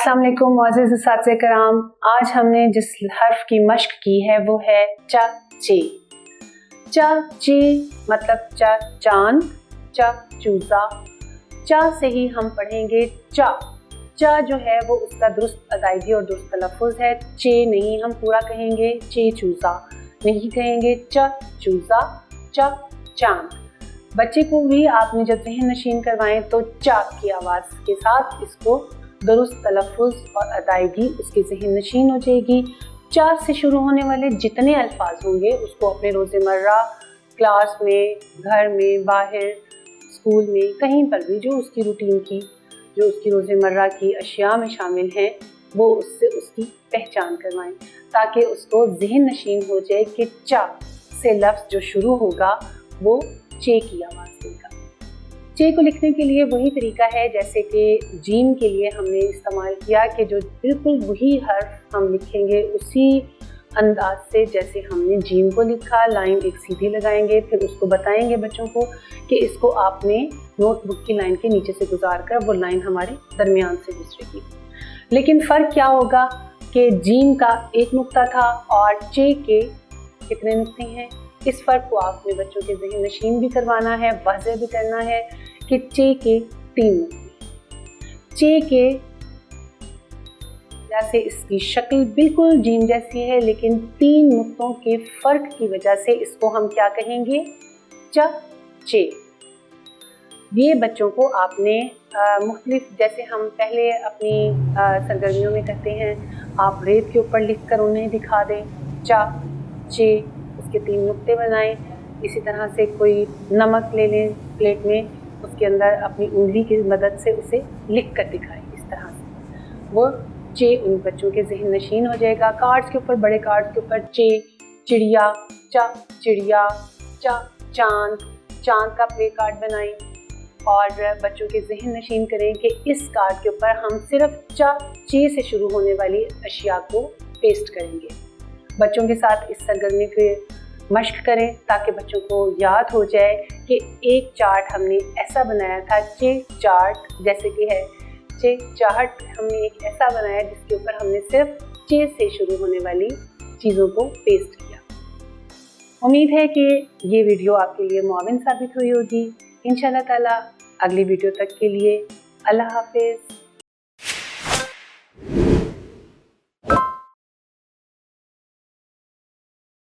अस्सलाम वालेकुम मोअज़्ज़िज़ उस्ताद कराम। आज हमने जिस हर्फ की मश्क की है वो है च चे। च चे मतलब च चांद, च चूज़ा। च से ही हम पढ़ेंगे च। च जो है वो उसका दुरुस्त अदायगी और दुरुस्त तलफ़ुज़ है। चे नहीं हम पूरा कहेंगे, चे चूज़ा नहीं कहेंगे, च चूज़ा, च चांद। बच्चे को भी आपने जब ज़हन नशीन करवाएं तो च की आवाज़ के साथ इसको दुरुस्त तलफ़ुज़ और अदायगी उसके ज़हन नशीन हो जाएगी। च से शुरू होने वाले जितने अल्फाज होंगे उसको अपने रोज़मर्रा क्लास में, घर में, बाहर, स्कूल में, कहीं पर भी जो उसकी रूटीन की, जो उसकी रोज़मर्रा की अशिया में शामिल हैं वो उससे उसकी पहचान करवाएं ताकि उसको ज़हन नशीन हो जाए कि च से लफ्ज़ जो शुरू होगा वो चे की आवाज़ देगा। चे को लिखने के लिए वही तरीका है जैसे कि जीम के लिए हमने इस्तेमाल किया कि जो बिल्कुल वही हर्फ हम लिखेंगे उसी अंदाज से जैसे हमने जीम को लिखा। लाइन एक सीधी लगाएंगे, फिर उसको बताएंगे बच्चों को कि इसको आपने नोटबुक की लाइन के नीचे से गुजार कर वो लाइन हमारे दरमियान से गुजरेगी। लेकिन फ़र्क क्या होगा कि जीम का एक नुक्ता था और चे के कितने नुक्ते हैं। इस फ़र्क को आपने बच्चों के ज़हन नशीन भी करवाना है, वाज़ेह भी करना है कि चे के 3 नुक्ते। चे के जैसे इसकी शक्ल बिल्कुल जीम जैसी है लेकिन 3 नुक्तों के फ़र्क की वजह से इसको हम क्या कहेंगे, च चे। ये बच्चों को आपने मुख्तलिफ जैसे हम पहले अपनी सरगर्मियों में करते हैं, आप रेत के ऊपर लिख कर उन्हें दिखा दें च चे, उसके 3 नुक्ते बनाएं। इसी तरह से कोई नमक ले लें प्लेट में, उसके अंदर अपनी उंगली की मदद से उसे लिख कर दिखाएं। इस तरह से वो चे उन बच्चों के ज़हन नशीन हो जाएगा। कार्ड्स के ऊपर, बड़े कार्ड्स के ऊपर चे चिड़िया, च चिड़िया, च चांद, चांद का प्ले कार्ड बनाएं और बच्चों के ज़हन नशीन करें कि इस कार्ड के ऊपर हम सिर्फ च चे से शुरू होने वाली अशिया को पेस्ट करेंगे। बच्चों के साथ इस सरगर्मी के मश्क करें ताकि बच्चों को याद हो जाए कि एक चार्ट हमने ऐसा बनाया था, चे चार्ट जैसे कि है, चे चार्ट हमने एक ऐसा बनाया जिसके ऊपर हमने सिर्फ चे से शुरू होने वाली चीज़ों को पेस्ट किया। उम्मीद है कि ये वीडियो आपके लिए मुआविन साबित हुई होगी। इंशाअल्लाह ताला अगली वीडियो तक के लिए अल्लाह हाफिज़।